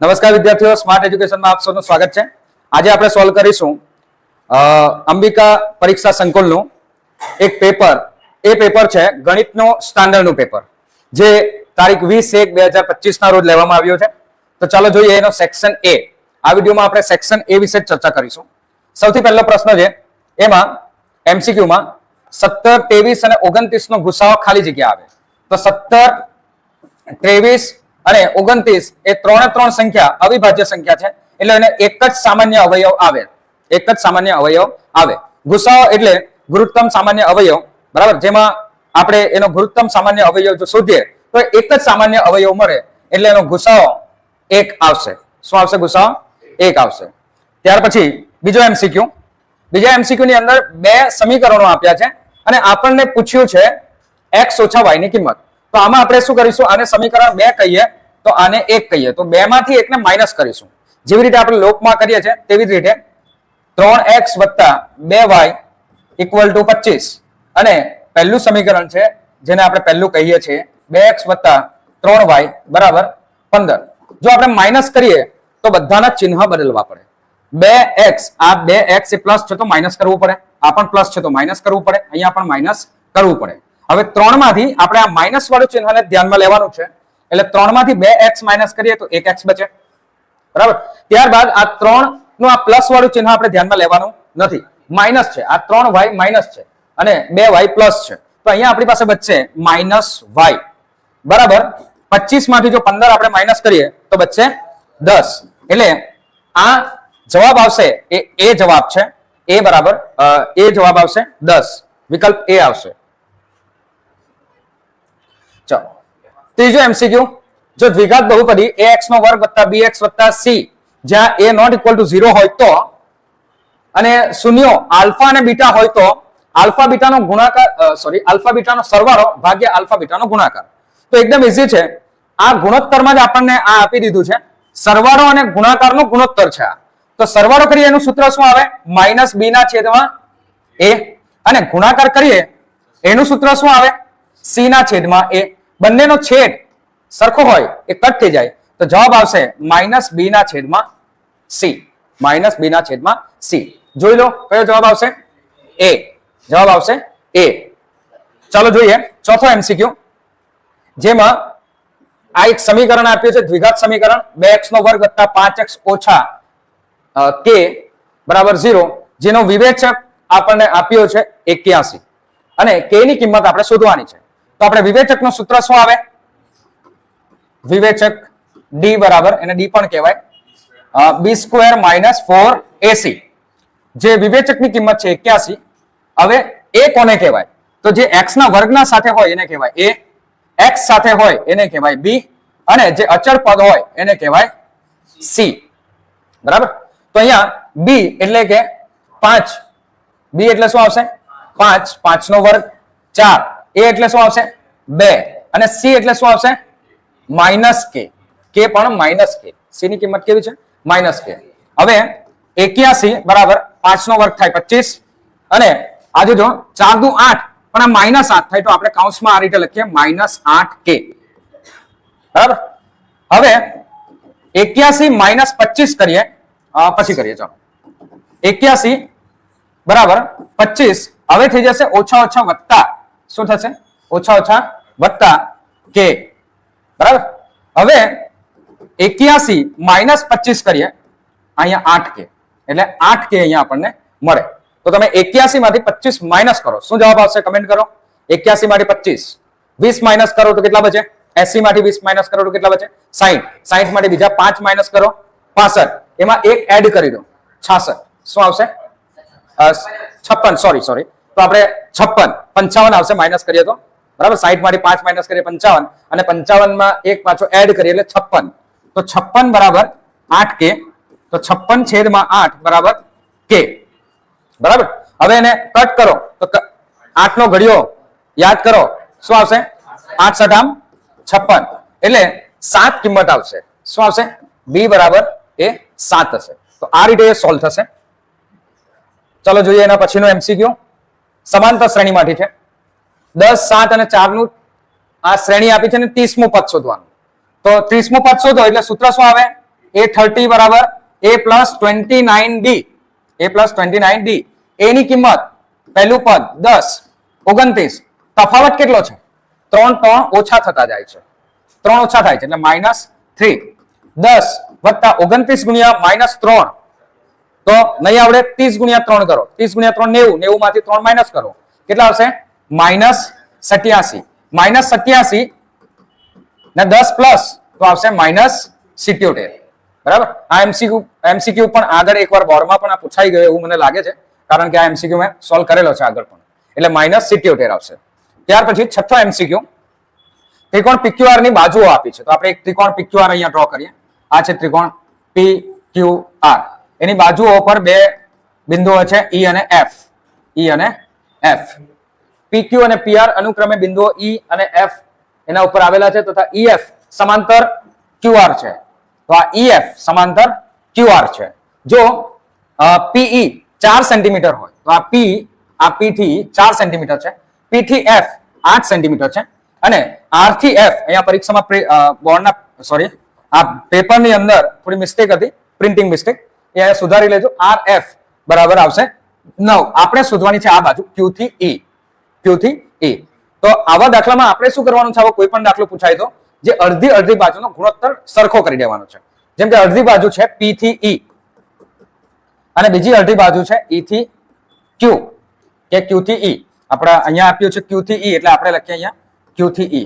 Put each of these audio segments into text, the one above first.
નમસ્કાર વિદ્યાર્થીઓ, સ્માર્ટ એજ્યુકેશનમાં આપ સૌનું સ્વાગત છે. આજે આપણે સોલ્વ કરીશું અંબિકા પરીક્ષા સંકુલનું એક પેપર. એ પેપર છે ગણિતનું સ્ટાન્ડર્ડનું પેપર, જે તારીખ 20/1/2025 ના રોજ લેવામાં આવ્યો છે. તો ચાલો જોઈએ એનો સેક્શન એ. આ વિડીયોમાં આપણે સેક્શન એ વિશે ચર્ચા કરીશું. સૌથી પહેલો પ્રશ્ન છે એમાં એમસીક્યુમાં 17, 23 અને 29 નો ગુસાઅ ખાલી જગ્યા આવે. તો 17, 23 અને 29 એ ત્રણ સંખ્યા અવિભાજ્ય સંખ્યા છે, એટલે એને એક જ સામાન્ય અવયવ આવે. એક જ સામાન્ય અવયવ આવે. ગુસાઅ એટલે ગુરુત્તમ સામાન્ય અવયવ, બરાબર, જેમાં આપણે એનો ગુરુત્તમ સામાન્ય અવયવ જો શોધીએ તો એક જ સામાન્ય અવયવ મળે, એટલે એનો ગુસાઅ 1 આવશે. શું આવશે? ગુસાઅ 1 આવશે. ત્યાર પછી બીજો એમસીક્યુ. બીજા એમસીક્યુ ની અંદર બે સમીકરણો આપ્યા છે અને આપણને પૂછ્યું છે x ઓછા y ની કિંમત. તો આમાં આપણે શું કરીશું? આને સમીકરણ 2 કહીએ તો આને 1 કહીએ, તો 2 માંથી 1 ને માઇનસ કરીશું. જેવી રીતે આપણે લોકમાં કરીએ છીએ તેવી જ રીતે 3x + 2y = 25. અને પહેલું સમીકરણ છે જેને આપણે પહેલું કહીએ છીએ 2x + 3y = 15. જો આપણે માઇનસ કરીએ તો બધાના ચિહ્ન બદલવા પડે. 2x, આ 2x એ પ્લસ છે તો માઇનસ કરવું પડે, આ પણ પ્લસ છે તો માઇનસ કરવું પડે, અહીંયા પણ માઇનસ કરવું પડે. હવે 3 માંથી આપણે આ માઇનસ વાળું ચિહ્નને ધ્યાનમાં લેવાનું છે, એટલે 3 માંથી 2x માઇનસ કરીએ તો 1x બચે, બરાબર. ત્યારબાદ આ 3 નું આ પ્લસ વાળું ચિહ્ન આપણે ધ્યાનમાં લેવાનું નથી, માઇનસ છે. આ 3y માઇનસ છે અને 2y પ્લસ છે, તો અહીંયા આપણી પાસે બચશે -y, બરાબર. 25 માંથી જો 15 આપણે માઇનસ કરીએ તો બચશે 10. એટલે આ જવાબ આવશે એ જવાબ છે. એ બરાબર એ જવાબ આવશે 10. વિકલ્પ એ આવશે. ચાલો ત્રીજો એમસીક્યુ. જો દ્વિઘાત બહુપદી ax² + bx + c જ્યાં a ≠ 0 હોય તો, અને શૂન્યો આલ્ફા અને બીટા હોય તો આલ્ફા બીટાનો ગુણાકાર આલ્ફા બીટાનો સરવાળો ભાગ્યા આલ્ફા બીટાનો ગુણાકાર. તો એકદમ ઈઝી છે. આ ગુણોત્તરમાં જ આપણને આ આપી દીધું છે. સરવાળો અને ગુણાકારનો ગુણોત્તર છે આ. તો સરવાળો કરીએ એનું સૂત્ર શું આવે? -b/a. અને ગુણાકાર કરીએ એનું સૂત્ર શું આવે? c/a. બંનેનો છેદ સરખો હોય એ કટ થઈ જાય, તો જવાબ આવશે -b/c. -b/c. જોઈ લો કયો જવાબ આવશે? એ. જવાબ આવશે એ. ચાલો જોઈએ ચોથો એમસીક્યુ, જેમાં આ એક સમીકરણ આપ્યું છે, દ્વિઘાત સમીકરણ 2x² + 5x - k = 0, જેનો વિવેચક આપણને આપ્યો છે 81 અને k ની કિંમત આપણે શોધવાની છે. તો આપણે વિવેચકનું સૂત્ર શું આવે? વિવેચક d બરાબર, એને d પણ કહેવાય, b² - 4ac. જે વિવેચકની કિંમત છે 81. હવે a કોને કહેવાય? તો જે x ના વર્ગના સાથે હોય એને કહેવાય a, x સાથે હોય એને કહેવાય b, અને જે અચળ પદ હોય એને કહેવાય c, બરાબર. તો અહીંયા b એટલે કે 5. b એટલે શું આવશે? 5. 5 નો વર્ગ 4. a એટલે શું આવશે? 2. અને c એટલે શું આવશે? -k. k પણ -k. c ની કિંમત કેવી છે? -k. હવે 81 બરાબર 5 નો વર્ગ થાય 25, અને આ જો 4 દુ 8, પણ આ -8 થાય તો આપણે કૌંસમાં આ રીતે લખીએ -8k, બરાબર. હવે 81 - 25 કરીએ, પછી કરીએ. ચાલો 81 બરાબર 25 હવે થઈ જશે ઓછા વત્તા. શું થશે? ઓછા વત્તા k, બરાબર. હવે 81 - 25 કરીએ, અહીંયા 8k, એટલે 8k અહીંયા આપણને મળે. તો તમે 81 માંથી 25 માઇનસ કરો, શું જવાબ આવશે? કમેન્ટ કરો. 81 માંથી 25, 20 માઇનસ કરો તો કેટલા બચે? 80 માંથી 20 માઇનસ કરો તો કેટલા બચે? 60. 60 માંથી બીજા 5 માઇનસ કરો, 65. એમાં 1 એડ કરી દો, 66. શું આવશે? 56. સોરી. તો આપણે 56, 55 આવશે માઇનસ કરીએ તો, બરાબર. 60 માંથી 5 માઇનસ કરીએ 55, અને 55 માં 1 પાછો એડ કરીએ એટલે 56. તો 56 બરાબર 8k. તો 56/8 બરાબર k, બરાબર. હવે એને કટ કરો તો 8 નો ઘડિયો યાદ કરો, શું આવશે? 8 × 56, એટલે 7 કિંમત આવશે. શું આવશે? b બરાબર એ 7 હશે. તો આ રીતે એ સોલ્વ થશે. ચલો જોઈએ એના પછીનો એમસીક્યુ. સમાંતર શ્રેણીમાંથી છે. 10, 7 અને 4 નું આ શ્રેણી આપી છે ને 30મું પદ શોધવાનું. તો 30મું પદ શોધો એટલે સૂત્ર શું આવે? A30 બરાબર A+29D, A+29D. A ની કિંમત પહેલું પદ 10, 29. તફાવત કેટલો છે? 3 ઓછા થતા જાય છે, 3 ઓછા થાય છે એટલે -3. 10 વત્તા 29 ગુણ્યા -3 તો નહીં આવડે. 30 ગુણ્યા 3 કરો, 30 ગુણ્યા 3 90, 90 માંથી 3 માઇનસ કરો, કેટલા આવશે? -87. -87 ને 10 પ્લસ તો આવશે -77. બરાબર. આ એમસીક્યુ પણ આગળ એકવાર બોર્ડમાં પણ આ પૂછાઈ ગયો એવું મને લાગે છે, કારણ કે આ એમસીક્યુ મેં સોલ્વ કરેલો છે આગળ પણ, એટલે -77 આવશે. ત્યાર પછી છઠ્ઠો એમસીક્યુ, ત્રિકોણ PQR ની બાજુઓ આપી છે, તો આપણે એક ત્રિકોણ PQR અહીંયા ડ્રો કરીએ. આ છે ત્રિકોણ PQR, એની બાજુઓ પર બે બિંદુઓ છે E અને F. E અને F. PQ અને PR અનુક્રમે બિંદુઓ E અને F એના ઉપર આવેલા છે, તથા EF સમાંતર QR છે. તો આ EF સમાંતર QR છે. જો PE 4 સેન્ટીમીટર હોય તો આ P થી 4 સેન્ટીમીટર છે, P થી F 8 સેન્ટીમીટર છે, અને R થી F અહીંયા પરીક્ષામાં બોર્ડના આ પેપરની અંદર થોડી મિસ્ટેક હતી, પ્રિન્ટિંગ મિસ્ટેક, એ સુધારી લેજો. RF બરાબર આવશે 9. આપણે શોધવાની છે આ બાજુ Q થી E. Q થી E. તો આવા દાખલામાં આપણે શું કરવાનું છે? આવો કોઈ પણ દાખલો પૂછાય તો જે અડધી બાજુનો ગુણોત્તર સરખો કરી દેવાનો છે. જેમ કે અડધી બાજુ છે P થી E અને બીજી અડધી બાજુ છે E થી Q કે Q થી E. આપણે અહીંયા આપ્યું છે Q થી E એટલે આપણે લખીએ અહીંયા Q થી E.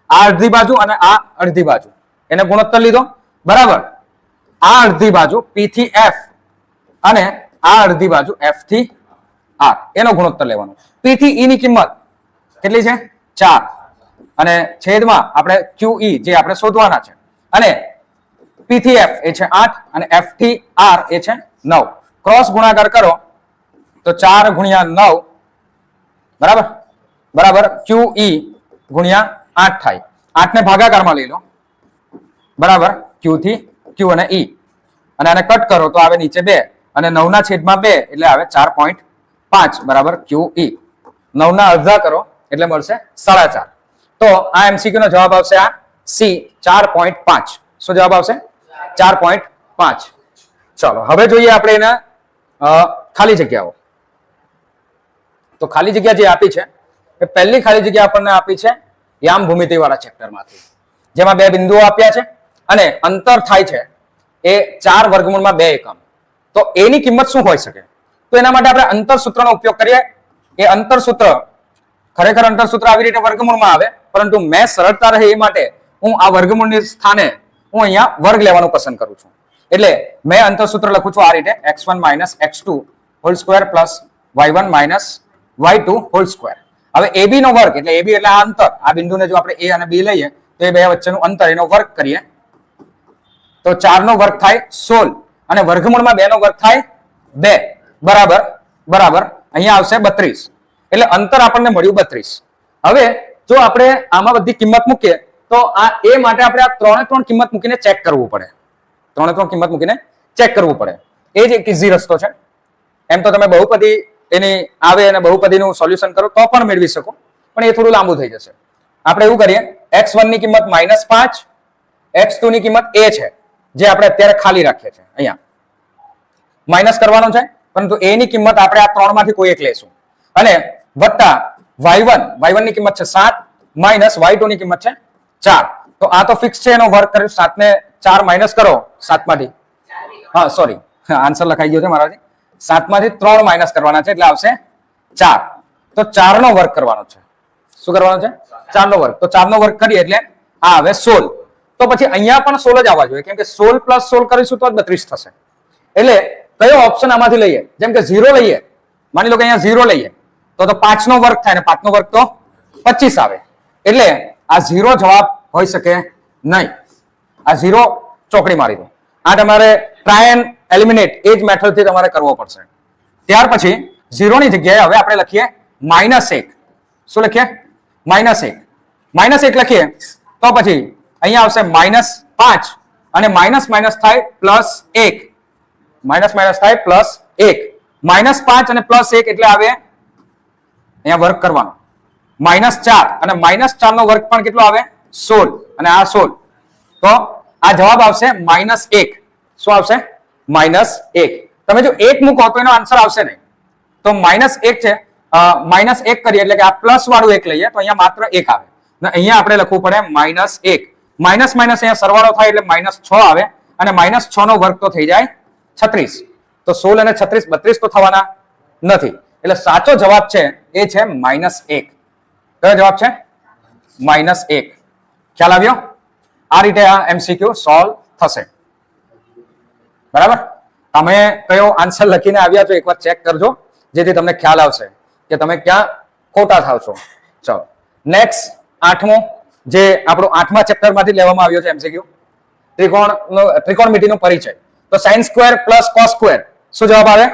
આ અડધી બાજુ અને આ અડધી બાજુ એને ગુણોત્તર લીધો, બરાબર. આ અડધી બાજુ P થી F અને આ અડધી બાજુ F થી R એનો ગુણોત્તર લેવાનો. P થી E ની કિંમત કેટલી છે? 4, અને છેદમાં આપણે QE જે આપણે શોધવાના છે, અને P થી F એ છે 8 અને F થી R એ છે 9. ક્રોસ ગુણાકાર કરો તો 4 ગુણ્યા 9 બરાબર QE ગુણ્યા 8 થાય. 8 ને ભાગાકારમાં લઈ લો, બરાબર, Q થી Q અને E, અને આને કટ કરો તો આવે નીચે 2, અને 9 ના છેદમાં 2 એટલે આવે 4.5 બરાબર QE. 9 ના અડધા કરો એટલે મળશે 4.5. તો આ MCQ નો જવાબ આવશે આ C 4.5. શું જવાબ આવશે? 4.5. ચલો હવે જોઈએ આપણે એના ખાલી જગ્યાઓ. તો ખાલી જગ્યા જે આપી છે એ પહેલી ખાલી જગ્યા આપણને આપી છે યામ ભૂમિતિ વાળા ચેપ્ટરમાંથી, જેમાં બે બિંદુઓ આપ્યા છે અને અંતર થાય છે એ 4 વર્ગમૂળમાં 2 એકમ. તો એની કિંમત શું હોઈ શકે? તો એના માટે આપણે અંતર સૂત્રનો ઉપયોગ કરીએ. એ અંતર સૂત્ર ખરેખર અંતર સૂત્ર આવી રીતે વર્ગમૂળમાં આવે, પરંતુ મેં સરળતા રહે એ માટે હું આ વર્ગમૂળની સ્થાને હું અહીંયા વર્ગ લેવાનું પસંદ કરું છું. એટલે મેં અંતર સૂત્ર લખું છું આ રીતે: x1 - x2 whole square plus y1 - y2 whole square. હવે AB નો વર્ગ એટલે AB એટલે આ અંતર, આ બિંદુને જો આપણે A અને B લઈએ તો એ બે વચ્ચેનું અંતર, એનો વર્ગ કરીએ તો 4 નો વર્ગ થાય 16, અને વર્ગમૂળમાં 2 નો વર્ગ થાય 2 બરાબર અહીંયા આવશે 32. એટલે અંતર આપણને મળ્યું 32. હવે જો આપણે આમાં બધી કિંમત મૂકીએ તો આ A માટે આપણે આ 3 કિંમત મૂકીને ચેક કરવું પડે. 3 કિંમત મૂકીને ચેક કરવું પડે. એ જ એક ઈઝી રસ્તો છે. એમ તો તમે બહુપદી એની આવે અને બહુપદીનું સોલ્યુશન કરો તો પણ મેળવી શકો, પણ એ થોડું લાંબુ થઈ જશે. આપણે એવું કરીએ, x1 ની કિંમત -5, x2 ની કિંમત A છે જે આપણે અત્યારે ખાલી રાખીએ છીએ, અહીંયા માઇનસ કરવાનો છે, પરંતુ A ની કિંમત આપણે આ 3 માંથી કોઈ એક લેશું, અને વત્તા y1 ની કિંમત છે 7 માઇનસ y2 ની કિંમત છે 4. તો આ તો ફિક્સ છે, એનો વર્ગ કર્યો, 7 ને 4 માઇનસ કરો 7 માંથી, હા સોરી આન્સર લખાઈ ગયો છે મારાથી, 7 માંથી 3 માઇનસ કરવાના છે એટલે આવશે 4. તો 4 નો વર્ગ કરવાનો છે. શું કરવાનો છે? 4 નો વર્ગ. તો 4 નો વર્ગ કરીએ એટલે આ આવે 16. તો પછી અહીંયા પણ 16 જ આવવા જોઈએ, કેમ કે 16 + 16 કરીશું તો 32 થશે. એટલે કયો ઓપ્શન આમાંથી લઈએ? જેમ કે 0 લઈએ, માની લો કે અહીંયા 0 લઈએ તો 5 નો વર્ગ થાય, ને 5 નો વર્ગ તો 25 આવે. એટલે આ 0 જવાબ હોઈ શકે નહીં. આ 0 ચોકડી મારી દો. આ તમારે ટ્રાય એન્ડ એલિમિનેટ એ જ મેથડ થી તમારે કરવો પડશે. ત્યાર પછી 0 ની જગ્યાએ હવે આપણે લખીએ -1. શું લખીએ? -1 લખીએ તો પછી અહીંયા આવશે -5, અને માઇનસ થાય +1, માઇનસ થાય +1, -5 અને +1 એટલે આવે અહીંયા વર્ગ કરવાનો -4, અને -4 નો વર્ગ પણ કેટલો આવે? 16, અને આ 16. તો આ જવાબ આવશે -1. શું આવશે? -1. તમે જો 1 મૂકો તો એનો આન્સર આવશે નહીં. તો -1 છે, -1 કરીએ એટલે કે આ પ્લસ વાળું 1 લઈએ તો અહીંયા માત્ર 1 આવે. ને અહીંયા આપણે લખવું પડે -1. માઇનસ માઇનસ અહીંયા સરવાળો થાય એટલે -6 આવે અને -6 નો વર્ગ તો થઈ જાય 36. તો 16 અને 36 32 તો થવાના નથી. એટલે સાચો જવાબ છે એ છે -1. કયો જવાબ છે? -1. ખ્યાલ આવ્યો? આ રીતે આ MCQ સોલ્વ થશે. બરાબર? તમે કયો આન્સર લખીને આવ્યા છો એકવાર ચેક કરજો, જેથી તમને ખ્યાલ આવશે કે તમે ક્યાં ખોટા થાવ છો. ચલો નેક્સ્ટ 8મો, જે આપણો 8મા ચેપ્ટર માંથી લેવામાં આવ્યો છે MCQ, ત્રિકોણમિતિનો પરિચય. તો sin square plus cos square શું જવાબ આવે?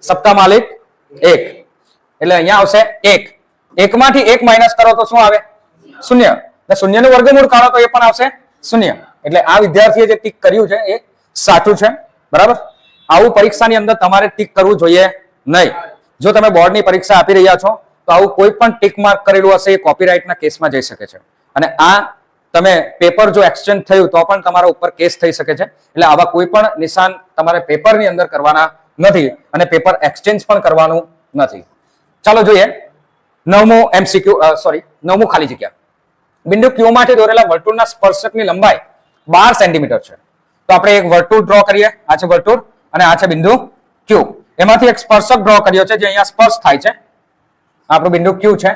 સપ્તાહ માલિક 1. એટલે અહીંયા આવશે 1. 1 માંથી 1 માઇનસ કરો તો શું આવે? 0. એટલે 0 નું વર્ગમૂળ કાઢો તો એ પણ આવશે 0. એટલે આ વિદ્યાર્થીએ જે ટીક કર્યું છે એ સાચું છે. બરાબર? આવું પરીક્ષાની અંદર તમારે ટીક કરવું જોઈએ નહીં. જો તમે બોર્ડની પરીક્ષા આપી રહ્યા છો તો આવું કોઈ પણ ટીક માર્ક કરેલું હશે એ કોપીરાઇટના કેસમાં જઈ શકે છે. અને આ તમે પેપર જો એક્સચેન્જ થયું તો પણ તમારા ઉપર કેસ થઈ શકે છે. એટલે આવા કોઈ પણ નિશાન તમારે પેપરની અંદર કરવાના નથી અને પેપર એક્સચેન્જ પણ કરવાનું નથી. ચાલો જોઈએ 9મો MCQ, સોરી 9મું ખાલી જગ્યા. બિંદુ Q માંથી દોરેલા વર્તુળના સ્પર્શકની લંબાઈ 12 સેન્ટીમીટર છે. તો આપણે એક વર્તુળ ડ્રો કરીએ. આ છે વર્તુળ અને આ છે બિંદુ Q. એમાંથી એક સ્પર્શક ડ્રો કર્યો છે જે અહીંયા સ્પર્શ થાય છે. આપણું બિંદુ Q છે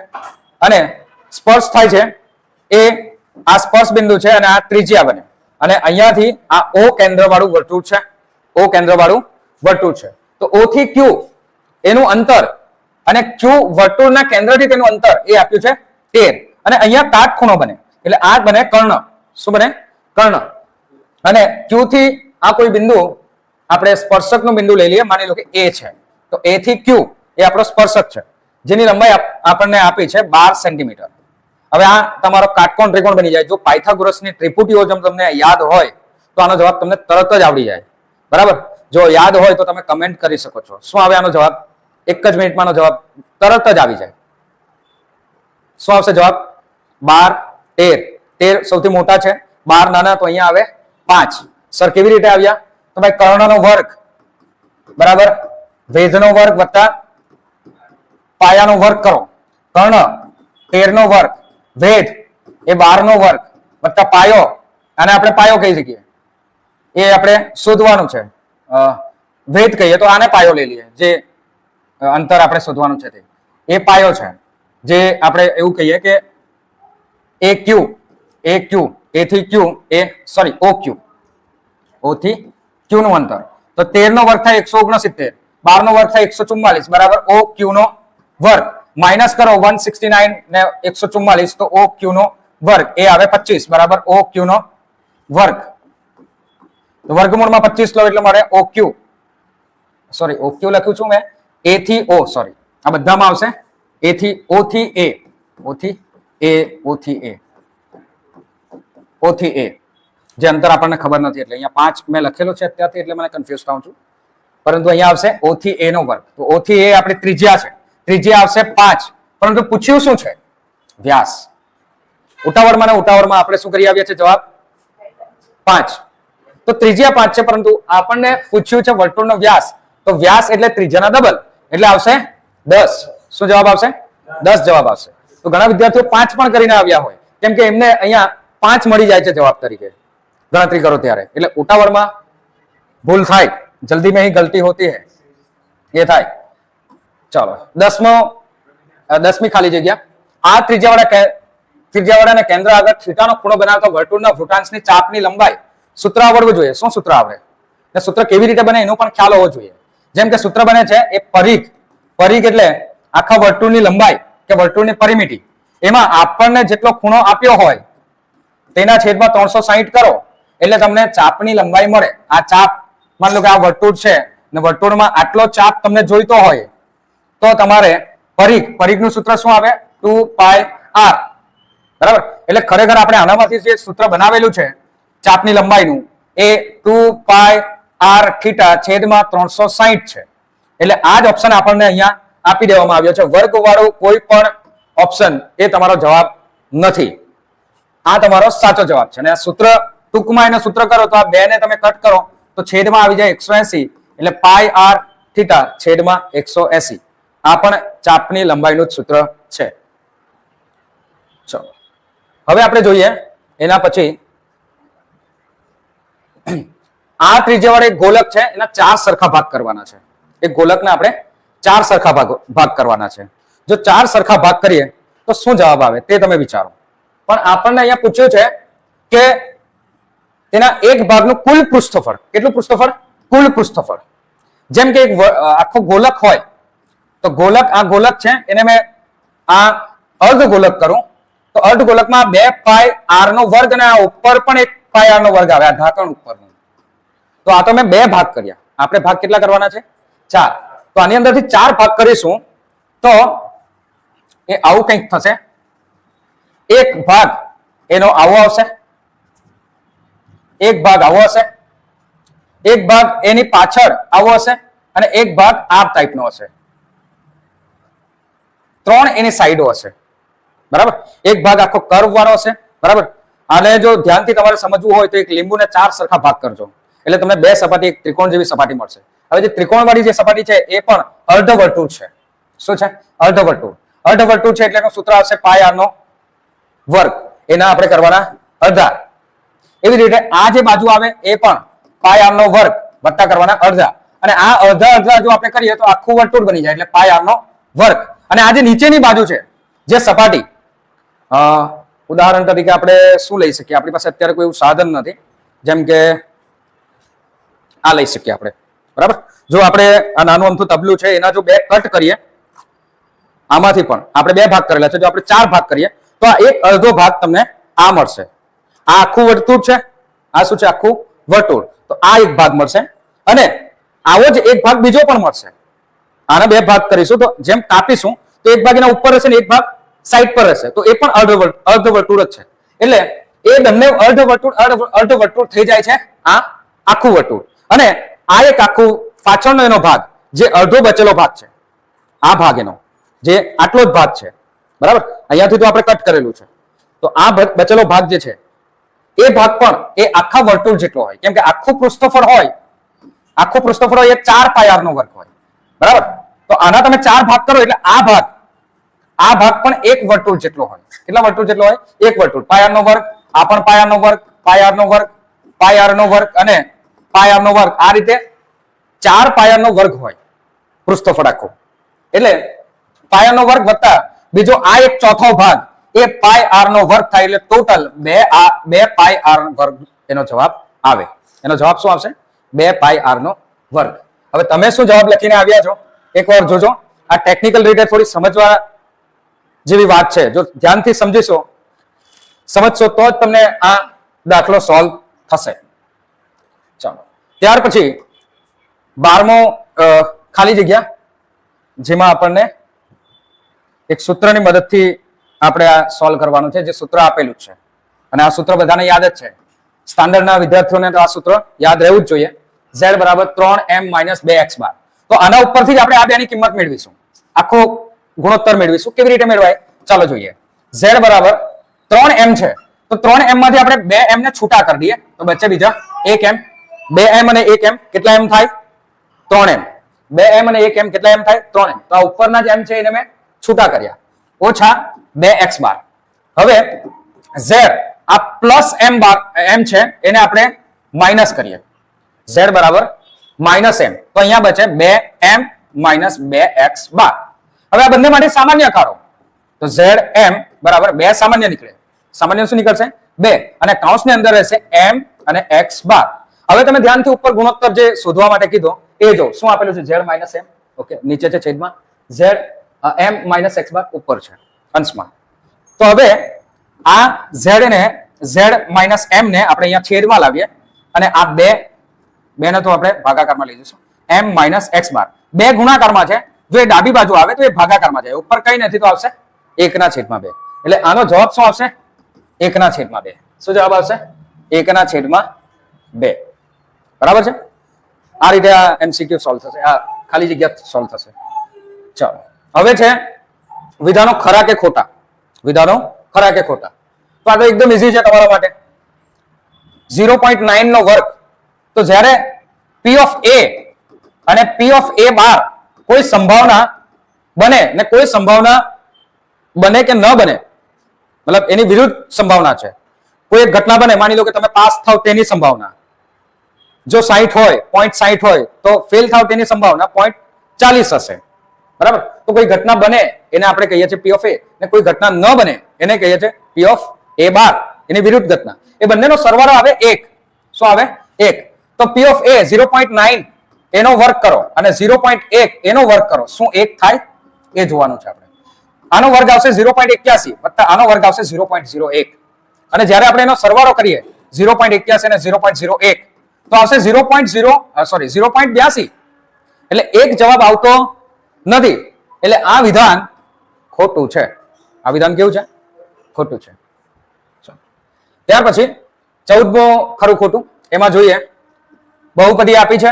અને સ્પર્શ થાય છે એ આ સ્પર્શ બિંદુ છે અને આ ત્રિજ્યા બને અને અહીંયાથી આ O કેન્દ્ર વાળું વર્તુળ છે. O કેન્દ્ર વાળું વર્તુળ છે. તો O થી Q એનું અંતર અને Q વર્તુળના કેન્દ્રથી તેનું અંતર એ આપ્યું છે 13. અને અહીંયા કાટખૂણો બને એટલે આ બને કર્ણ. શું બને? કર્ણ. અને Q થી આ કોઈ બિંદુ આપણે સ્પર્શકનું બિંદુ લઈ લઈએ, માની લો કે A છે. તો A થી Q એ આપણો સ્પર્શક છે જેની લંબાઈ આપણને આપી છે 12 સેન્ટીમીટર. હવે આ તમારો કાટકોણ ત્રિકોણ બની જાય. જો પાયથાગોરસની ત્રિપુટીઓ તમને યાદ હોય તો આનો જવાબ તમને તરત જ આવડી જાય. બરાબર? જો યાદ હોય તો તમે કમેન્ટ કરી શકો છો. શું આવે આનો જવાબ? એક જ મિનિટમાંનો જવાબ તરત જ આવી જાય. શું આવશે જવાબ? 12, 13. 13 સૌથી મોટા છે, 12 નાના, તો અહીંયા આવે 5. સર કેવી રીતે આવ્યા? તો ભાઈ કર્ણનો વર્ગ બરાબર વેધનો વર્ગ વત્તા પાયાનો વર્ગ કરો. કર્ણ 13 નો વર્ગ, વેધ એ 12 નો વર્ગ વત્તા પાયો, આને આપણે પાયો કહી શકીએ, એ આપણે શોધવાનું છે. વેધ કહીએ તો આને પાયો લઈ લઈએ, જે અંતર આપણે શોધવાનું છે તે એ પાયો છે. જે આપણે એવું કહીએ કે AQ A થી Q એ સોરી O થી Q નું અંતર. તો 13 નો વર્ગ થાય 169, 12 નો વર્ગ થાય 144 બરાબર OQ નો વર્ગ. માઇનસ કરો 169 ને 144 તો OQ નો વર્ગ એ આવે 25 બરાબર OQ નો વર્ગ. તો વર્ગમૂળમાં 25 લો એટલે મળે OQ. સોરી OQ લખ્યું છું મેં, A થી O, સોરી આ બધામાં આવશે A થી O થી A, O થી A, O થી A, O થી A. જે અંતર આપણને ખબર નથી એટલે અહીંયા 5 મેં લખેલો છે અત્યારથી એટલે મને કન્ફ્યુઝ થાઉં છું. પરંતુ અહીંયા આવશે O થી A નો વર્ગ. તો O થી A આપણી ત્રિજ્યા છે, ત્રિજ્યા આવશે 5. પરંતુ પૂછ્યું શું છે? વ્યાસ. ઉતાવળમાં ને ઉતાવળમાં આપણે શું કરી આવ્યા છે? જવાબ 5. તો ત્રિજ્યા 5 છે પરંતુ આપણને પૂછ્યું છે વર્તુળનો વ્યાસ. તો વ્યાસ એટલે ત્રિજ્યાના ડબલ એટલે આવશે 10. શું જવાબ આવશે? 10 જવાબ આવશે. તો ઘણા વિદ્યાર્થીઓ 5 પણ કરીને આવ્યા હોય કેમ કે એમને અહીંયા 5 મળી જાય છે જવાબ તરીકે ગણતરી કરો ત્યારે. એટલે ઉતાવળમાં ભૂલ થાય, જલ્દી में ही गलती होती है, ये થાય. ચાલો 10મી ખાલી જગ્યા. આ ત્રિજ્યાવાળાને કેન્દ્ર આગળ થીટાનો ખૂણો બનાવતા વર્તુળના વૃતાંશની ચાપની લંબાઈ સૂત્ર આવડવું જોઈએ. શું સૂત્ર આવડે? ને સૂત્ર કેવી રીતે બને એનો પણ ખ્યાલ હોવો જોઈએ. જેમ કે સૂત્ર બને છે એ પરિઘ એટલે આખા વર્તુળની લંબાઈ કે વર્તુળની પરિમિતિ, એમાં આપણને જેટલો ખૂણો આપ્યો હોય તેના છેદમાં 360 કરો એટલે તમને ચાપની લંબાઈ મળે. આ ચાપ માન લો કે આ વર્તુળ છે ને વર્તુળમાં આટલો ચાપ તમને જોઈતો હોય તો તમારે પરિઘનું સૂત્ર શું આવે? 2πr. બરાબર? એટલે ખરેખર આપણે આનામાંથી જે સૂત્ર બનાવેલું છે ચાપની લંબાઈનું એ 2πr થીટા છેદમાં 360 છે. એટલે આ જ ઓપ્શન આપણને અહીંયા આપી દેવામાં આવ્યો છે. વર્ગવાળો કોઈ પણ ઓપ્શન એ તમારો જવાબ નથી. આ તમારો સાચો જવાબ છે. અને આ સૂત્ર ટૂંકમાં એને સૂત્ર કરો તો આ 2 ને તમે કટ કરો તો છેદમાં આવી જાય 180 એટલે પાઈ આર થીટા છેદમાં 180. આ પણ ચાપની લંબાઈનું જ સૂત્ર છે. ચલો હવે આપણે જોઈએ એના પછી આ ત્રિજ્યાવાળો એક ગોલક છે, એના 4 સરખા ભાગ કરવાના છે. એક ગોલકના આપણે 4 સરખા ભાગ કરવાના છે. જો 4 સરખા ભાગ કરીએ તો શું જવાબ આવે તે તમે વિચારો. પણ આપણને અહીંયા પૂછ્યું છે કે તેના એક ભાગનું કુલ પૃષ્ઠફળ. કેટલું પૃષ્ઠફળ? કુલ પૃષ્ઠફળ. જેમ કે એક આખો ગોલક હોય તો આ ગોલક છે એને મેં આ અર્ધ ગોલક કરું તો અર્ધ ગોલકમાં 2 પાઈ આર નો વર્ગ અને આ ઉપર પણ 1 પાઈ આર નો વર્ગ આવે, આ ઢાંકણ ઉપરનું. તો આ તો મેં 2 ભાગ કર્યા. આપણે ભાગ કેટલા કરવાના છે? 4. તો આની અંદરથી 4 ભાગ કરીશું તો એ આવું કંઈક થશે. એક ભાગ એનો આવો આવશે, એક ભાગ આવો હશે, એક ભાગ એની પાછળ આવો હશે અને એક ભાગ આ ટાઈપનો હશે. 3 એની સાઈડો હશે. બરાબર? એક ભાગ આખો કર્વ વાળો હશે. બરાબર? અને જો ધ્યાનથી તમારે સમજવું હોય તો એક લીંબુને 4 સરખા ભાગ કરજો એટલે તમને 2 સપાટી, એક ત્રિકોણ જેવી સપાટી મળશે. હવે જે ત્રિકોણવાળી જે સપાટી છે એ પણ અર્ધવર્તુળ છે. શું છે? અર્ધવર્તુળ. અર્ધવર્તુળ છે એટલે એનું સૂત્ર આવશે પાઈ આર નો વર્ગ. એના આપણે કરવાના અડધા. એવી રીતે આ જે બાજુ આવે એ પણ પાઈ આર નો વર્ગ વત્તા કરવાના અડધા. અને આ અડધા જો આપણે કરીએ તો આખું વર્તુળ બની જાય એટલે પાઈ આર નો વર્ગ. અને આ જે નીચેની બાજુ છે જે સપાટી, ઉદાહરણ તરીકે આપણે શું લઈ શકીએ? આપણી પાસે અત્યારે કોઈ એવું સાધન નથી, જેમ કે આ લઈ શકીએ આપણે. બરાબર? જો આપણે આ નાનું અમથું તબલું છે એના જો 2 કટ કરીએ, આમાંથી પણ આપણે 2 ભાગ કરેલા છે, જો આપણે 4 ભાગ કરીએ તો આ એક અડધો ભાગ તમને આ મળશે. આ આખું વર્તુળ છે, આ શું છે? આખું વર્તુળ. તો આ એક ભાગ મળશે અને આવો જ એક ભાગ બીજો પણ મળશે. આના 2 ભાગ કરીશું તો જેમ કાપીશું તો એક ભાગ એના ઉપર રહેશે ને એક ભાગ સાઈડ પર રહેશે, તો એ પણ અર્ધવર્તુળ જ છે. એટલે એ બંને અર્ધવર્તુળ થઈ જાય છે આ આખું વર્તુળ. અને આ એક આખું પાછળનો એનો ભાગ જે અડધો બચેલો ભાગ છે, આ ભાગ એનો જે આટલો જ ભાગ છે. બરાબર? અહીંયાથી તો આપણે કટ કરેલું છે, તો આ બચેલો ભાગ જે છે એ ભાગ પણ એ આખા વર્તુળ જેટલો હોય. કેમ કે આખું પૃષ્ઠફળ હોય એ 4 પાઈ આર નો વર્ગ હોય. બરાબર? તો આના તમે 4 ભાગ કરો એટલે આ ભાગ પણ એક વર્તુળ જેટલો હોય. કેટલા વર્તુળ જેટલો હોય? એક વર્તુળ. પાઈ આર નો વર્ગ, આ પણ પાઈ આર નો વર્ગ, પાઈ આર નો વર્ગ, પાઈ આર નો વર્ગ અને પાઈ આર નો વર્ગ. આ રીતે 4 પાઈ આર નો વર્ગ હોય પૃષ્ઠફળ આખું. એટલે પાઈ આર નો વર્ગ વત્તા બીજો આ એક ચોથો ભાગ એ પાઈ આર નો વર્ગ થાય એટલે ટોટલ 2 પાઈ આર વર્ગ એનો જવાબ આવે. એનો જવાબ શું આવશે? 2 પાઈ આર નો વર્ગ. હવે તમે શું જવાબ લખીને આવ્યા છો એકવાર જોજો. આ ટેકનિકલ રીતે થોડી સમજવા જેવી વાત છે. જો ધ્યાનથી સમજીશો, સમજશો તો જ તમને આ દાખલો સોલ્વ થશે. ચાલો, ત્યાર પછી 12મો ખાલી જગ્યા, જેમાં આપણને એક સૂત્રની મદદથી આપણે આ સોલ્વ કરવાનું છે. જે સૂત્ર આપેલું છે અને આ સૂત્ર બધાને યાદ જ છે. સ્ટાન્ડર્ડના વિદ્યાર્થીઓને તો આ સૂત્ર યાદ રહેવું જ જોઈએ. z બરાબર 3m - 2x બાર. તો આના ઉપરથી જ આપણે આ બેની કિંમત મેળવીશું, આખો ગુણોત્તર મેળવીશું. કેવી રીતે મેળવાય ચાલો જોઈએ. z બરાબર 3m છે તો 3m માંથી આપણે 2m ને છૂટા કરી દઈએ તો બચે બીજા 1m. 2m અને 1m કેટલા m થાય? 3m. 2m અને 1m કેટલા m થાય? 3m. તો આ ઉપરના જે m છે એને મેં છૂટા કર્યા, ઓછા 2x બાર. હવે z આ પ્લસ m છે એને આપણે માઇનસ કરીએ. z બરાબર -m. તો અહીંયા બચે 2m - 2x બાર. હવે આ બંને માટે સામાન્ય કાઢો તો zm બરાબર 2 સામાન્ય નીકળે. સામાન્ય શું નીકળશે? 2 અને કૌંસની અંદર રહેશે m અને x બાર. હવે તમે ધ્યાનથી ઉપર ગુણોત્તર જે શોધવા માટે કીધો એ જો શું આપેલું છે? z - m. ઓકે, નીચે છે છેદમાં z m - x બાર ઉપર છે અંશમાં. તો હવે આ z ને z - m ને આપણે અહીંયા છેદમાં લાવીએ અને આ 2 ને તો આપણે ભાગાકારમાં લઈ જઈશું. m - x બાર 2 ગુણાકારમાં છે. જો એ ડાબી બાજુ આવે તો એ ભાગાકારમાં જાય, ઉપર કઈ નથી તો આવશે 1/2. એટલે આનો જવાબ શું આવશે? 1/2. શું જવાબ આવશે? 1/2. બરાબર છે? આ રીતે આ એમસીક્યુ સોલ્વ થશે, આ ખાલી જગ્યા સોલ્વ થશે. ચાલો, હવે છે વિધાનો ખરા કે ખોટા. વિધાનો ખરા કે ખોટા. તો આ તો એકદમ ઈઝી છે તમારા માટે. 0.9 નો વર્ગ, તો જ્યારે પી ઓફ એ અને પી ઓફ એ બાર કોઈ સંભાવના બને ને કોઈ સંભાવના બને કે ન બને, મતલબ એની વિરુદ્ધ સંભાવના છે. કોઈ એક ઘટના બને, માની લો કે તમે પાસ થાવ તેની સંભાવના જો 60 હોય, 0.60 હોય, તો ફેલ થાવ તેની સંભાવના 0.40 હશે. બરાબર? તો કોઈ ઘટના બને એને આપણે કહીએ છીએ પી ઓફ એ, ને કોઈ ઘટના ન બને એને કહીએ છીએ પી ઓફ એ બાર, એની વિરુદ્ધ ઘટના. એ બંનેનો સરવાળો આવે 1. શું આવે? 1. તો પી ઓફ એ 0.9 એનો વર્ગ કરો અને 0.1 એનો વર્ગ કરો, શું 1 થાય? એ જોવાનું છે આપણે. આનો વર્ગ આવશે 0.81 વત્તા આનો વર્ગ આવશે 0.01, અને જ્યારે આપણે એનો સરવાળો કરીએ 0.81 અને 0.01 તો આવશે 0.82. એટલે એક જવાબ આવતો નથી. એટલે આ વિધાન ખોટું છે. આ વિધાન કેવું છે? ખોટું છે. ત્યાર પછી 14મો ખરું ખોટું. એમાં જોઈએ બહુપદી આપી છે,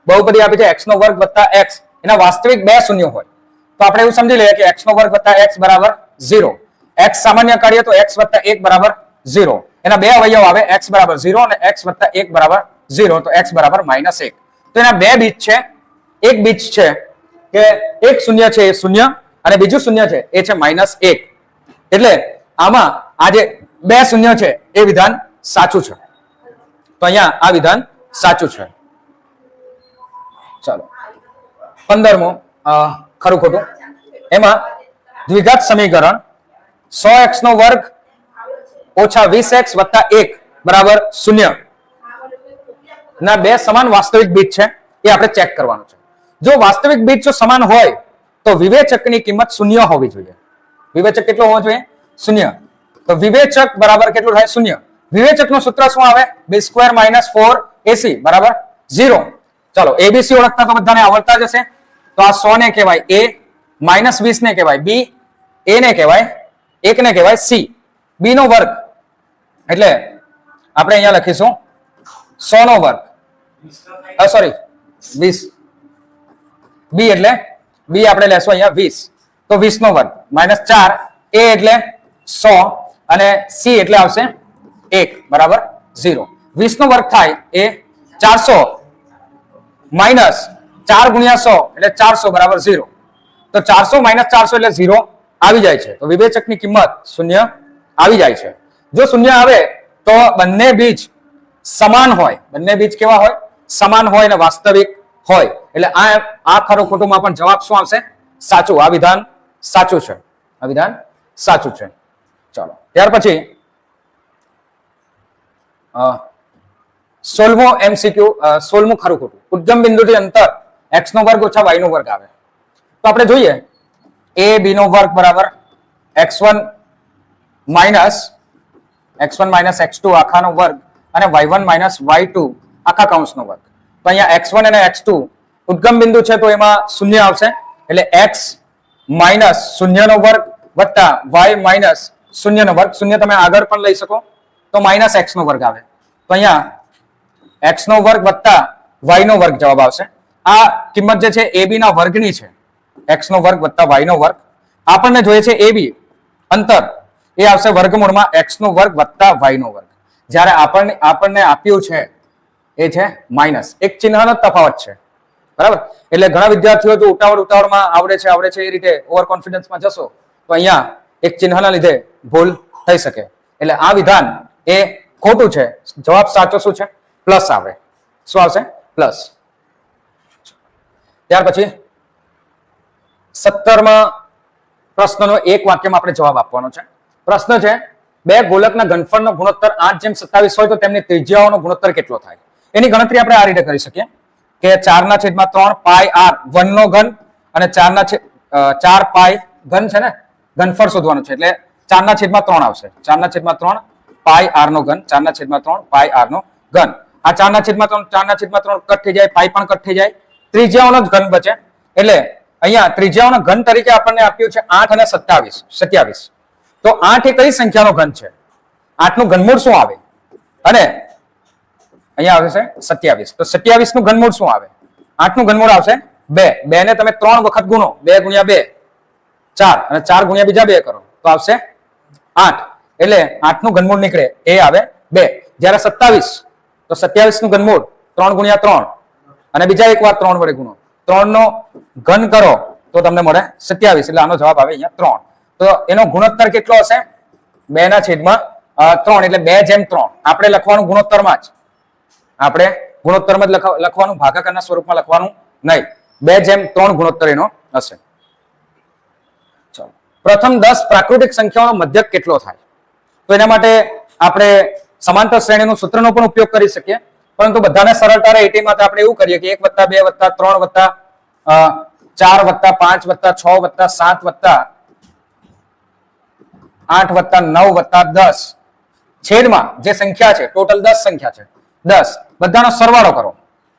બહુપદી આપી છે x નો વર્ગ વત્તા x, એના વાસ્તવિક બે શૂન્ય હોય તો આપણે એવું સમજી લઈએ કે x નો વર્ગ વત્તા x બરાબર 0. x સામાન્ય કાઢીએ તો x વત્તા 1 બરાબર 0. એના બે અવયવ આવે x બરાબર 0 અને x વત્તા 1 બરાબર 0, તો x બરાબર -1. તો એના બે બીજ છે. એક બીજ છે કે એક શૂન્ય છે એ શૂન્ય અને બીજું શૂન્ય છે એ છે -1. એટલે આમાં આ જે બે શૂન્ય છે એ વિધાન સાચું છે. તો અહીંયા આ વિધાન સાચું છે. ચાલો 15મો ખરું ખોટું. એમાં દ્વિઘાત સમીકરણ 100x નો વર્ગ ઓછા 20x વત્તા 1 બરાબર 0 ના બે સમાન વાસ્તવિક બીજ છે, એ આપણે ચેક કરવાનું છે. જો વાસ્તવિક બીજ જો સમાન હોય તો વિવેચકની કિંમત 0 હોવી જોઈએ. વિવેચક કેટલો હોવો જોઈએ? 0. તો વિવેચક બરાબર કેટલું થાય? 0. વિવેચકનું સૂત્ર શું આવે? b² - 4ac બરાબર 0. ચાલો એબીસી ઓળખતા તો બધાને આવડતા જ હશે. તો આ 100 ને કહેવાય a, -20 ને કહેવાય b, a ને કહેવાય 1 ને કહેવાય c, b નો વર્ગ એટલે આપણે અહીંયા લખીશું 100 નો વર્ગ, સોરી 20, b એટલે b આપણે લેશું અહીંયા 20, તો 20 નો વર્ગ -4, a એટલે 100 અને c એટલે આવશે 1 બરાબર 0. 20 નો વર્ગ થાય એ 400 માઇનસ 4 ગુણ્યા 100 એટલે 400 બરાબર 0. તો 400 માઇનસ 400 એટલે 0 આવી જાય છે. તો વિવેચકની કિંમત 0 આવી જાય છે. જો 0 આવે તો બંને બીજ સમાન હોય. બંને બીજ કેવા હોય? સમાન હોય અને વાસ્તવિક હોય. એટલે આ ખરું ખોટુંમાં પણ જવાબ શું આવશે? સાચું. આ વિધાન સાચું છે. આ વિધાન સાચું છે. ચાલો ત્યાર પછી 16મો MCQ 16મું ખરું ખોટું. ઉદ્ગમ બિંદુથી અંતર x નો વર્ગ ઓછા y નો વર્ગ આવે તો આપણે જોઈએ a b નો વર્ગ બરાબર x1 માઇનસ x2 આખાનો વર્ગ અને y1 માઇનસ y2 આખા કૌંસનો વર્ગ. તો અહીંયા x1 અને x2 ઉદ્ગમ બિંદુ છે તો એમાં 0 આવશે. એટલે x માઇનસ 0 નો વર્ગ વત્તા y માઇનસ 0 નો વર્ગ. 0 તમે આગળ પણ લઈ શકો તો માઇનસ x નો વર્ગ આવે. તો અહીંયા x નો વર્ગ વત્તા y નો વર્ગ જવાબ આવશે. આ કિંમત જે છે ab ના વર્ગની છે. x નો વર્ગ વત્તા y નો વર્ગ. આપણને જોઈએ છે ab અંતર એ આવશે વર્ગમૂળમાં x નો વર્ગ વત્તા y નો વર્ગ. જ્યારે આપણને આપ્યું છે એ છે માઇનસ. એક ચિહ્નનો તફાવત છે. બરાબર? એટલે ઘણા વિદ્યાર્થીઓ જો ઉતાવળમાં આવડે છે એ રીતે ઓવર કોન્ફિડન્સમાં જશો તો અહીંયા એક ચિહ્નના લીધે ભૂલ થઈ શકે. એટલે આ વિધાન એ ખોટું છે. જવાબ સાચો શું છે? પ્લસ આવે. શું આવશે? પ્લસ. ત્યાર પછી 17મા પ્રશ્નનો એક વાક્યમાં આપણે જવાબ આપવાનો છે. પ્રશ્ન છે બે ગોલકના ઘનફળનો ગુણોત્તર 8:27 હોય તો તેમની ત્રિજ્યાઓનો ગુણોત્તર કેટલો થાય? એની ગણતરી આપણે આ રીતે કરી શકીએ કે 4/3 પાઈ r 1 નો ઘન અને 4 પાઈ ઘન છે ને, ઘનફળ શોધવાનું છે એટલે 4/3 આવશે. 4/3 પાઈ r નો ઘન, 4/3 પાઈ r નો ઘન. આ 4/3 કટ થઈ જાય, પાઈ પણ કટ થઈ જાય, ત્રિજ્યાઓનો જ ઘન બચે. એટલે અહીંયા ત્રિજ્યાઓના ઘન તરીકે આપણને આપ્યું છે 8 અને 27. તો 8 એ કઈ સંખ્યાનો ઘન છે? 8 નું ઘનમૂળ શું આવે? અને અહીંયા આવે છે 27. તો 27 નું ઘનમૂળ શું આવે? 8 નું ઘનમૂળ આવશે 2. 2 ને તમે 3 વખત ગુણો, 2 ગુણ્યા 2 4 અને 4 ગુણ્યા બીજા 2 કરો તો આવશે 8. એટલે 8 નું ઘનમૂળ નીકળે એ આવે 2. જ્યારે 27 તો 27 નું ઘનમૂળ 3 ગુણ્યા 3 અને બીજા એકવાર 3 વડે ગુણો, 3 નો ઘન કરો તો તમને મળે 27, એટલે આનો જવાબ આવે અહીંયા 3. તો એનો ગુણોત્તર કેટલો હશે? 2/3, એટલે 2/3. આપણે લખવાનું ગુણોત્તરમાં જ, આપણે ગુણોત્તરમાં જ લખવાનું, ભાગાકારના સ્વરૂપમાં લખવાનું નહીં. 2/3 ગુણોત્તર એનો હશે. ચલો, પ્રથમ 10 પ્રાકૃતિક સંખ્યાઓનો મધ્યક કેટલો થાય? તો એના માટે આપણે સમાંતર શ્રેણીનું સૂત્રનો પણ ઉપયોગ કરી શકીએ, પરંતુ બધાને સરળતા રહે એ માટે આપણે એવું કરીએ કે 1 + 2 + 3 + 4 + 5 + 6 + 7 + 8 + 9 + 10 છેદમાં જે સંખ્યા છે, ટોટલ 10 સંખ્યા છે, 10 બધાનો સરવાળો કરો,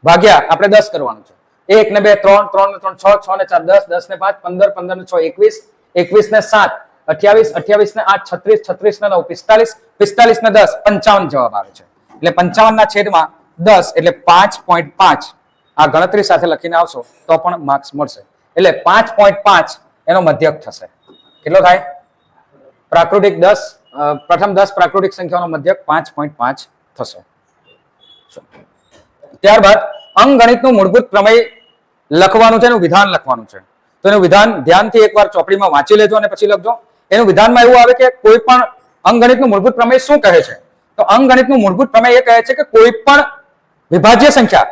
ભાગ્યા આપણે 10 કરવાનું છે. 1 ને 2 3, 3 ને 3 6, 6 ને 4 10, 10 ને 5 15, 15 ને 6 21, 21 ને 7 28, 28 ને 8 36, 36 ને 9 45, 45 ને 10 55 જવાબ આવે છે. એટલે 55 ના છેદમાં 10 એટલે 5.5. આ ગણતરી સાથે લખીને આવશો તો પણ માર્ક્સ મળશે. એટલે 5.5 એનો મધ્યક થશે. કેટલો થાય? પ્રાકૃતિક 10 પ્રથમ 10 પ્રાકૃતિક સંખ્યાઓનો મધ્યક 5.5 થશે. ત્યારબાદ અંકગણિતનું મૂળભૂત પ્રમેય લખવાનું છે, એનું વિધાન લખવાનું છે. તો એનું વિધાન ધ્યાનથી એકવાર ચોપડીમાં વાંચી લેજો અને પછી લખજો. એનું વિધાનમાં એવું આવે કે કોઈ પણ અંકગણિતનું મૂળભૂત પ્રમેય શું કહે છે? તો અંકગણિતનું મૂળભૂત પ્રમેય એ કહે છે કે કોઈ પણ વિભાજ્ય સંખ્યા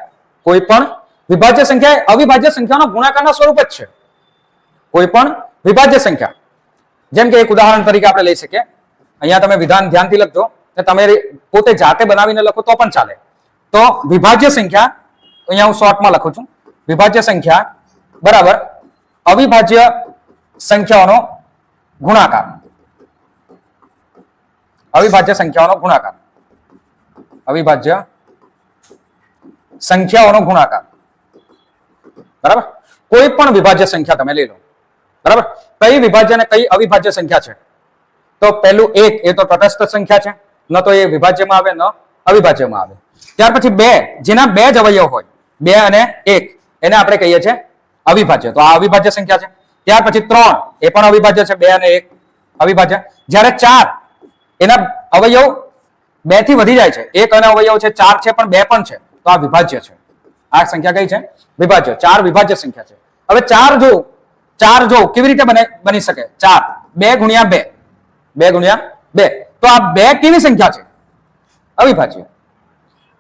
એ અવિભાજ્ય સંખ્યાનો ગુણાકારના સ્વરૂપ જ છે. કોઈ પણ વિભાજ્ય સંખ્યા, જેમ કે એક ઉદાહરણ તરીકે આપણે લઈ શકીએ. અહીંયા તમે વિધાન ધ્યાનથી લખજો, તમે પોતે જાતે બનાવીને લખો તો પણ ચાલે. તો વિભાજ્ય સંખ્યા, અહીંયા હું શોર્ટમાં લખું છું, વિભાજ્ય સંખ્યા બરાબર અવિભાજ્ય સંખ્યાઓનો ગુણાકાર. અવિભાજ્ય સંખ્યાઓનો ગુણાકાર, અવિભાજ્ય સંખ્યાઓનો ગુણાકાર. બરાબર, કોઈ પણ વિભાજ્ય સંખ્યા તમે લઈ લો. બરાબર, કઈ વિભાજ્ય અને કઈ અવિભાજ્ય સંખ્યા છે? તો પહેલું 1 એ તો તટસ્થ સંખ્યા છે, ન તો એ વિભાજ્યમાં આવે ન અવિભાજ્યમાં આવે. ત્યાર પછી 2, જેના 2 જ અવયવ હોય, 2 અને 1, એને આપણે કહીએ છીએ અવિભાજ્ય. તો આ અવિભાજ્ય સંખ્યા છે. ત્યાર પછી 3 એ પણ અવિભાજ્ય છે, 2 અને 1 અવિભાજ્ય. જ્યારે 4 એના અવયવ 2 થી વધી જાય છે, 1 અને અવયવ છે 4 છે પણ 2 પણ છે, તો આ વિભાજ્ય છે. આ સંખ્યા કઈ છે? વિભાજ્ય. 4 વિભાજ્ય સંખ્યા છે. હવે 4 જો કેવી રીતે બની શકે? 4 2 ગુણ્યા 2, 2 ગુણ્યા 2. તો આ 2 કેવી સંખ્યા છે? અવિભાજ્ય.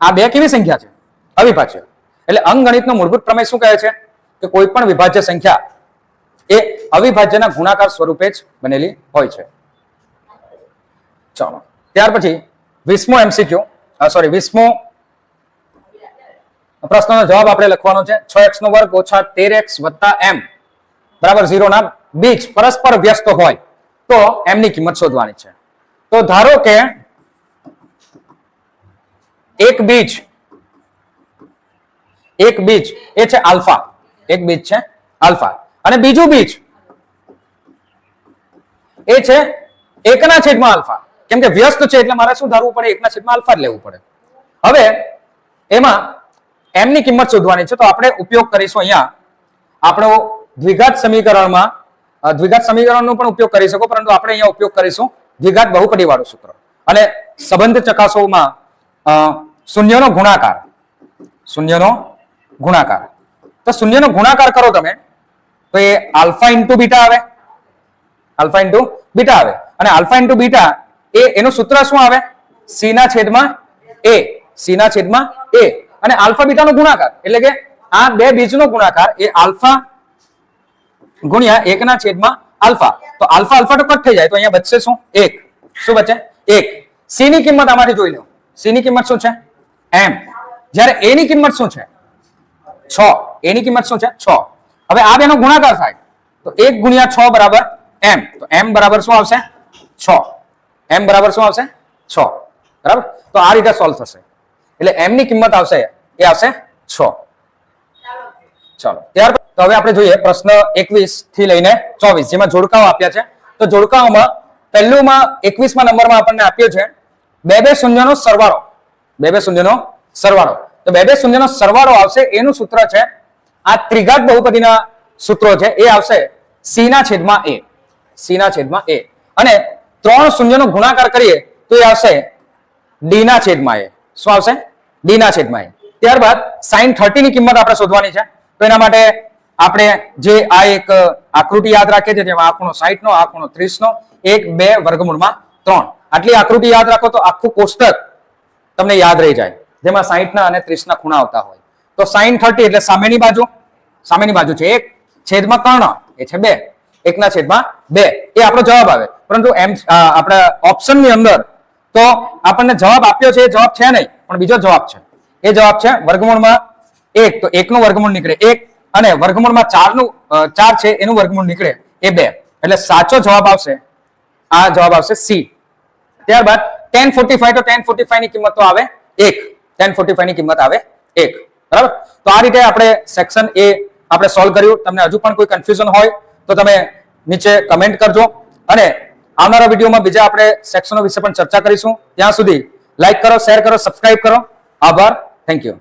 આ 2 કેવી સંખ્યા છે? અવિભાજ્ય. એટલે અંકગણિતનો મૂળભૂત પ્રમેય શું કહે છે? કે કોઈ પણ વિભાજ્ય સંખ્યા એ અવિભાજ્યના ગુણાકાર સ્વરૂપે જ બનેલી હોય છે. ચાલો, ત્યાર પછી 20મો MCQ, સોરી 20મો પ્રશ્નનો જવાબ આપણે લખવાનો છે. 6x² - 13x + m બરાબર 0 ના બીજ પરસ્પર વ્યસ્ત હોય તો m ની કિંમત શોધવાની છે. તો ધારો કે એક બીજ એ છે આલ્ફા, એક બીજ છે આલ્ફા, અને બીજું બીજ એ છે 1/α, કેમ કે વ્યસ્ત છે એટલે મારે શું ધારવું પડે? 1/α જ લેવું પડે. હવે એમાં m ની કિંમત શોધવાની છે, તો આપણે ઉપયોગ કરીશું અહીંયા આપણો દ્વિઘાત સમીકરણનો પણ ઉપયોગ કરી શકો, પરંતુ આપણે અહીંયા ઉપયોગ કરીશું દ્વિઘાત બહુપદી વાળું સૂત્ર. અને સંબંધ ચકાસવામાં શૂન્યનો ગુણાકાર, તો શૂન્યનો ગુણાકાર કરો તમે તો એ આલ્ફા ઇન્ટુ બીટા આવે, આલ્ફા ઇન્ટુ બીટા આવે. અને આલ્ફા ઇન્ટુ બીટા એનું સૂત્ર શું આવે? c/a. અને આલ્ફા બીટાનો ગુણાકાર એટલે કે આ બે બીજનો ગુણાકાર એ આલ્ફા ગુણ્યા 1/α. તો આલ્ફા આલ્ફા તો કટ થઈ જાય, તો અહીંયા બચશે શું? 1. શું બચે? 1. c ની કિંમત આમાંથી જોઈ લો. c ની કિંમત શું છે? m. જ્યારે a ની કિંમત શું છે? 6. a ની કિંમત શું છે? 6. હવે આ બેનો ગુણાકાર થાય તો 1 × 6 બરાબર m. તો m બરાબર શું આવશે? 6. m બરાબર શું આવશે? 6. બરાબર, તો આ રીતે સોલ્વ થશે. એટલે m ની કિંમત આવશે એ આવશે 6. ચાલો, ત્યાર તો હવે આપણે જોઈએ પ્રશ્ન 21 થી લઈને 24, જેમાં જોડકાઓ આપ્યા છે. તો જોડકાઓમાં પહેલુંમાં 21મા નંબરમાં આપણને આપ્યો છે 2 શૂન્યનો સરવાળો, 2 શૂન્યનો સરવાળો. તો 2 શૂન્યનો સરવાળો આવશે, એનું સૂત્ર છે આ ત્રિઘાત બહુપદીના સૂત્રો છે, એ આવશે c/a, c/a. અને 3 શૂન્યનો ગુણાકાર કરીએ તો એ આવશે d/a. શું આવશે? d/a. ત્યારબાદ sin 30 ની કિંમત આપણે શોધવાની છે. તો એના માટે આપણે જે આ એક આકૃતિ યાદ રાખીએ છીએ, જેમાં આ ખૂણો 60 નો, આ ખૂણો 30 નો, 1 2 વર્ગમૂળમાં 3 આટલી આકૃતિ યાદ રાખો તો આખું કોષ્ટક તમને યાદ રહી જાય, જેમાં 60 ના અને 30 ના ખૂણા આવતા હોય. તો sin 30 એટલે સામેની બાજુ છે 1 છેદમાં કર્ણ એ છે 2, 1 ના છેદમાં 2 એ આપણો જવાબ આવે. પરંતુ એમ આપણા ઓપ્શનની અંદર તો આપણને જવાબ આપ્યો છે, એ જવાબ છે નહીં, પણ બીજો જવાબ છે. એ જવાબ છે વર્ગમૂળમાં 1, તો 1 નું વર્ગમૂળ નીકળે 1 અને વર્ગમૂળમાં 4 છે એનું વર્ગમૂળ નીકળે એ 2, એટલે સાચો જવાબ આવશે, આ જવાબ આવશે સી. ત્યારબાદ tan 45, તો tan 45 ની કિંમત તો આવે 1, tan 45 ની કિંમત આવે 1, બરાબર. તો આ રીતે આપણે સેક્શન એ આપણે સોલ્વ કર્યું. તમને હજુ પણ કોઈ કન્ફ્યુઝન હોય તો તમે નીચે કમેન્ટ કરજો, અને આવનારા વિડીયોમાં બીજા આપણે સેક્શનો વિશે પણ ચર્ચા કરીશું. ત્યાં સુધી લાઈક કરો, શેર કરો, સબસ્ક્રાઇબ કરો. આભાર. Thank you.